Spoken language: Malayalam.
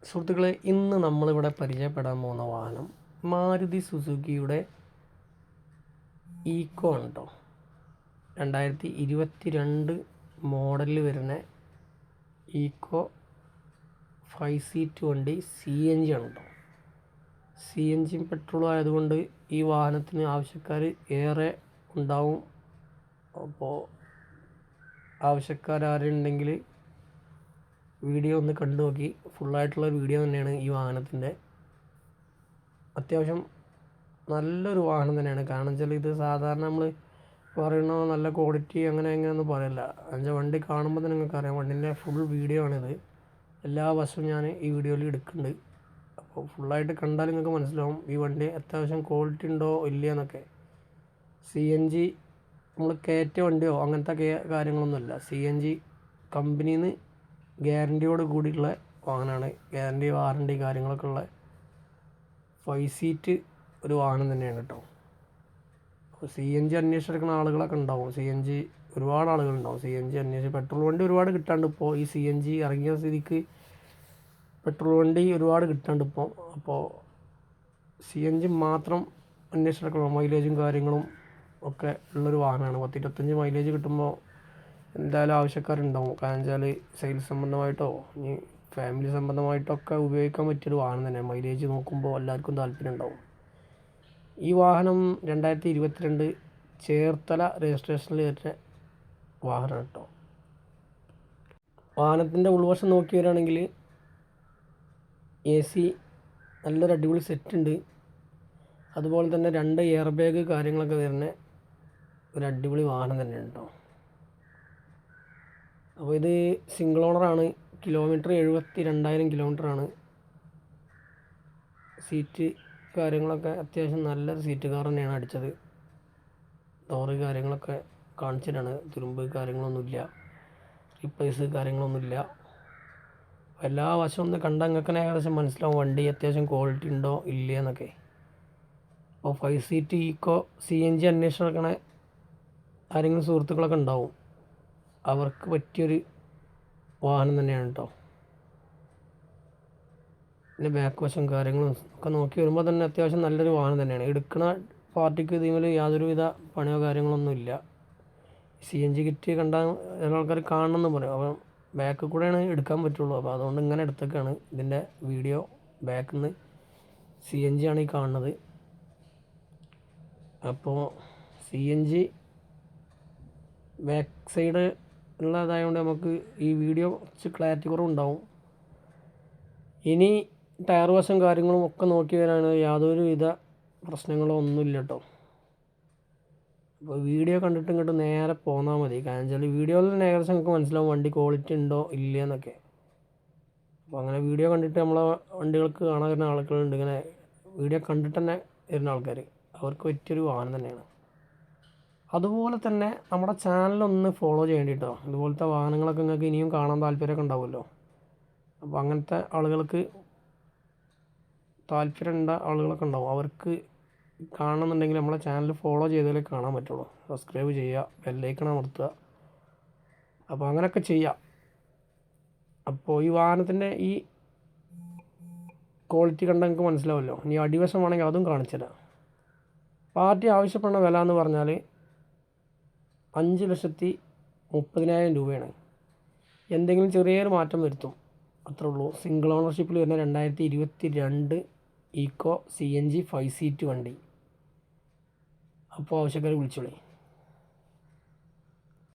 സുഹൃത്തുക്കളെ, ഇന്ന് നമ്മളിവിടെ പരിചയപ്പെടാൻ പോകുന്ന വാഹനം മാരുതി സുസുക്കിയുടെ ഈക്കോ ആണ് കേട്ടോ. 2022 മോഡലിൽ വരുന്ന ഈക്കോ 5 സീറ്റ് വണ്ടി CNG ആണ് കേട്ടോ. CNG പെട്രോൾ ആയതുകൊണ്ട് ഈ വാഹനത്തിന് ആവശ്യക്കാർ ഏറെ ഉണ്ടാവും. അപ്പോൾ ആവശ്യക്കാരുണ്ടെങ്കിൽ വീഡിയോ ഒന്ന് കണ്ടു നോക്കി. ഫുള്ളായിട്ടുള്ള വീഡിയോ തന്നെയാണ് ഈ വാഹനത്തിൻ്റെ. അത്യാവശ്യം നല്ലൊരു വാഹനം തന്നെയാണ്. കാരണം വെച്ചാൽ ഇത് സാധാരണ നമ്മൾ പറയുന്ന നല്ല ക്വാളിറ്റി അങ്ങനെ എങ്ങനെയൊന്നും പറയില്ല. എന്നുവെച്ചാൽ വണ്ടി കാണുമ്പോൾ തന്നെ നിങ്ങൾക്കറിയാം. വണ്ടീൻ്റെ ഫുൾ വീഡിയോ ആണിത്. എല്ലാ വശവും ഞാൻ ഈ വീഡിയോയിൽ എടുക്കുന്നുണ്ട്. അപ്പോൾ ഫുള്ളായിട്ട് കണ്ടാൽ നിങ്ങൾക്ക് മനസ്സിലാവും ഈ വണ്ടി അത്യാവശ്യം ക്വാളിറ്റി ഉണ്ടോ ഇല്ല എന്നൊക്കെ. CNG നമ്മൾ കയറ്റിയ വണ്ടിയോ അങ്ങനത്തെ കാര്യങ്ങളൊന്നുമില്ല. CNG കമ്പനിയിൽ നിന്ന് ഗ്യാരൻറ്റിയോട് കൂടിയുള്ള വാഹനമാണ്. ഗ്യാരൻറ്റി വാറൻറ്റി കാര്യങ്ങളൊക്കെ ഉള്ള 5 സീറ്റ് ഒരു വാഹനം തന്നെയാണ് കേട്ടോ. അപ്പോൾ CNG അന്വേഷിച്ചെടുക്കുന്ന ആളുകളൊക്കെ ഉണ്ടാവും. CNG ഒരുപാട് ആളുകളുണ്ടാവും. CNG അന്വേഷിച്ച് പെട്രോൾ വണ്ടി ഒരുപാട് കിട്ടാണ്ട് ഇപ്പോൾ ഈ CNG ഇറങ്ങിയ സ്ഥിതിക്ക് പെട്രോൾ വണ്ടി ഒരുപാട് കിട്ടാണ്ട് ഇപ്പോൾ. അപ്പോൾ CNG മാത്രം അന്വേഷിച്ചെടുക്കണം. മൈലേജും കാര്യങ്ങളും ഒക്കെ ഉള്ളൊരു വാഹനമാണ്. 10-25 മൈലേജ് കിട്ടുമ്പോൾ എന്തായാലും ആവശ്യക്കാരുണ്ടാവും. കാരണം വെച്ചാൽ സെയിൽസ് സംബന്ധമായിട്ടോ ഇനി ഫാമിലി സംബന്ധമായിട്ടൊക്കെ ഉപയോഗിക്കാൻ പറ്റിയൊരു വാഹനം തന്നെ. മൈലേജ് നോക്കുമ്പോൾ എല്ലാവർക്കും താല്പര്യം ഉണ്ടാവും. ഈ വാഹനം 2022 ചേർത്തല രജിസ്ട്രേഷനിൽ വരുന്ന വാഹനമാണ് കേട്ടോ. വാഹനത്തിൻ്റെ ഉൾവശം നോക്കി വരികയാണെങ്കിൽ AC നല്ലൊരു അടിപൊളി സെറ്റ് ഉണ്ട്. അതുപോലെ തന്നെ 2 എയർ ബാഗ് കാര്യങ്ങളൊക്കെ വരുന്ന ഒരു അടിപൊളി വാഹനം തന്നെയാണ് കേട്ടോ. അപ്പോൾ ഇത് സിംഗിൾ ഓണറാണ്. കിലോമീറ്റർ 72,000 കിലോമീറ്ററാണ്. സീറ്റ് കാര്യങ്ങളൊക്കെ അത്യാവശ്യം നല്ലൊരു സീറ്റ് കാർ തന്നെയാണ് അടിച്ചത്. ഡോറ് കാര്യങ്ങളൊക്കെ കാണിച്ചിട്ടാണ്. തുരുമ്പ് കാര്യങ്ങളൊന്നുമില്ല, റീപ്ലേസ് കാര്യങ്ങളൊന്നുമില്ല. എല്ലാ വശവും ഒന്ന് കണ്ടാൽ നിങ്ങൾക്ക് ഏകദേശം മനസ്സിലാവും വണ്ടി അത്യാവശ്യം ക്വാളിറ്റി ഉണ്ടോ ഇല്ല എന്നൊക്കെ. അപ്പോൾ 5 സീറ്റ് ഈക്കോ CNG അന്വേഷിച്ച് നടക്കണ ആരെങ്കിലും സുഹൃത്തുക്കളൊക്കെ ഉണ്ടാവും. അവർക്ക് പറ്റിയൊരു വാഹനം തന്നെയാണ് കേട്ടോ. പിന്നെ ബാക്ക് വശം കാര്യങ്ങളും ഒക്കെ നോക്കി വരുമ്പോൾ തന്നെ അത്യാവശ്യം നല്ലൊരു വാഹനം തന്നെയാണ്. എടുക്കുന്ന പാർട്ടിക്ക് ഇതിൽ യാതൊരുവിധ പണിയോ കാര്യങ്ങളൊന്നും ഇല്ല. CNG കിറ്റ് കണ്ടാൽ ചില ആൾക്കാർ കാണണമെന്ന് പറയും. അപ്പം ബാക്കിൽ കൂടെയാണ് എടുക്കാൻ പറ്റുള്ളൂ. അപ്പോൾ അതുകൊണ്ട് ഇങ്ങനെ എടുത്തൊക്കെയാണ്. ഇതിൻ്റെ വീഡിയോ ബാക്കിൽ നിന്ന് CNG ആണ് ഈ കാണുന്നത്. അപ്പോൾ CNG ബാക്ക് സൈഡ് ഉള്ളതായതുകൊണ്ട് നമുക്ക് ഈ വീഡിയോ കുറച്ച് ക്ലാരിറ്റി കുറവുണ്ടാവും. ഇനി ടയർ വശം കാര്യങ്ങളും ഒക്കെ നോക്കി വരാണ്. യാതൊരുവിധ പ്രശ്നങ്ങളോ ഒന്നുമില്ല കേട്ടോ. അപ്പോൾ വീഡിയോ കണ്ടിട്ട് ഇങ്ങോട്ട് നേരെ പോന്നാൽ മതി. കാരണം വെച്ചാൽ വീഡിയോയിൽ തന്നെ ഏകദേശം നമുക്ക് മനസ്സിലാവും വണ്ടി ക്വാളിറ്റി ഉണ്ടോ ഇല്ല എന്നൊക്കെ. അപ്പോൾ അങ്ങനെ വീഡിയോ കണ്ടിട്ട് നമ്മളെ വണ്ടികൾക്ക് കാണാൻ വരുന്ന ആളുകളുണ്ട്. ഇങ്ങനെ വീഡിയോ കണ്ടിട്ട് തന്നെ വരുന്ന ആൾക്കാർ, അവർക്ക് പറ്റിയൊരു വാഹനം തന്നെയാണ്. അതുപോലെ തന്നെ നമ്മുടെ ചാനലൊന്ന് ഫോളോ ചെയ്യേണ്ടി കേട്ടോ. ഇതുപോലത്തെ വാഹനങ്ങളൊക്കെ നിങ്ങൾക്ക് ഇനിയും കാണാൻ താല്പര്യമൊക്കെ ഉണ്ടാവുമല്ലോ. അപ്പോൾ അങ്ങനത്തെ ആളുകൾക്ക് താല്പര്യമുള്ള ആളുകളൊക്കെ ഉണ്ടാവും. അവർക്ക് കാണണമെന്നുണ്ടെങ്കിൽ നമ്മളെ ചാനൽ ഫോളോ ചെയ്താലേ കാണാൻ പറ്റുള്ളൂ. സബ്സ്ക്രൈബ് ചെയ്യുക, ബെല്ലൈക്കൺ അമർത്തുക. അപ്പോൾ അങ്ങനെയൊക്കെ ചെയ്യാം. അപ്പോൾ ഈ വാഹനത്തിൻ്റെ ഈ ക്വാളിറ്റി കണ്ടാൽ നിങ്ങൾക്ക് മനസ്സിലാവുമല്ലോ. ഇനി അടിവശമാണെങ്കിൽ അതും കാണിച്ചുതരാം. പാർട്ടി ആവശ്യപ്പെടുന്ന വില എന്ന് പറഞ്ഞാൽ 5,30,000 രൂപയാണ്. എന്തെങ്കിലും ചെറിയൊരു മാറ്റം വരുത്തും, അത്രേ ഉള്ളൂ. സിംഗിൾ ഓണർഷിപ്പിൽ വരുന്ന 2022 ഈക്കോ CNG 5 സീറ്റ് വണ്ടി. അപ്പോൾ ആവശ്യക്കാർ വിളിച്ചോളി.